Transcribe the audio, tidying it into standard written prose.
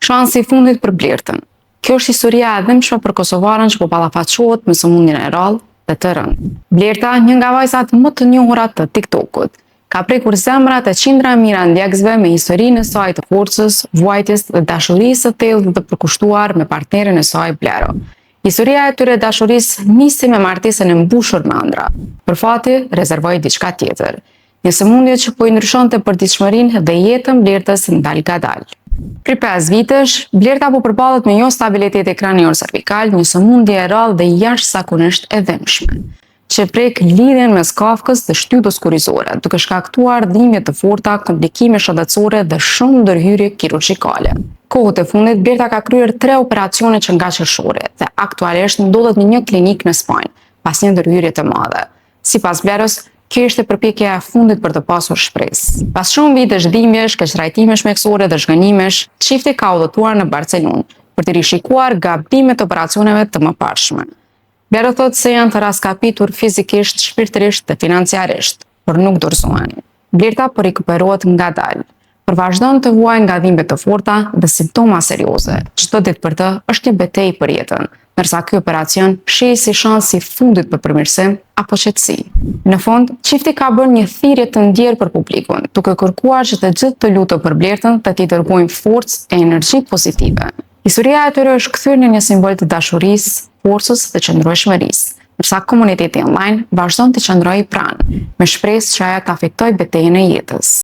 Shansi i fundit për Blertën. Kjo është historia e dhimbshme për kosovarën që po ballafaqohet me sëmundjen e rrallë dhe të rëndë. Blerta, një nga vajzat më të njohura të TikTokut, ka prekur zemrat e qindra mijëra ndjekësve me historinë e saj të forcës, vuajtjes dhe dashurisë së thellë të përkushtuar me partnerin e saj Blero. Historia e tyre dashurisë nisi me martesën e mbushur me ëndra. Për fati, rezervoi diçka tjetër. Një sëmundje që po i ndryshonte përditshmërinë dhe jetën Blertës ndal gadal. Për 5 vitesh, Blerta po përballet me jo stabilitet kranior cervikal, një sëmundje e rrallë dhe jashtëzakonisht e dhimbshme, që prek lidhjen mes kafkës dhe shtypës kurrizore, duke shkaktuar dhimbje të forta, komplikime shëndetësore dhe shumë ndërhyrje kirurgjikale. Kohët e fundit, Blerta ka kryer 3 operacione që nga qershori dhe aktualisht ndodhet në një klinikë në Spanjë, pas një ndërhyrje të madhe. Sipas Blerës, kjo ishte përpjekja e fundit për të pasur shpresë. Pas shumë vitesh dhimbjesh, keqtrajtimesh mjekësore dhe zhgënjimesh, çifti ka udhëtuar në Barcelonë për të rishikuar gabimet e operacioneve të mëparshme. Blero thotë se janë të raskapitur fizikisht, shpirtërisht dhe financiarisht, por nuk dorëzohen. Blerta po rikuperohet ngadalë, por vazhdon të vuajë nga dhimbje të forta dhe simptoma serioze. Çdo ditë për të është një betejë për jetën, ndërsa ky operacion sheh si shans i fundit për përmirësim apo qetësi. Në fund, çifti ka bërë një thirrje të ndjerë për publikun, duke kërkuar që të gjithë të lutojnë për Blertën dhe t'i dërgojnë forcë e energji pozitive. Historia e tyre është kthyer në një simbol të dashurisë, forcës dhe qëndrueshmërisë, ndërsa komuniteti online vazhdon të qëndrojë pranë, me shpresë që ajo ta fiktojë betejën e jetës.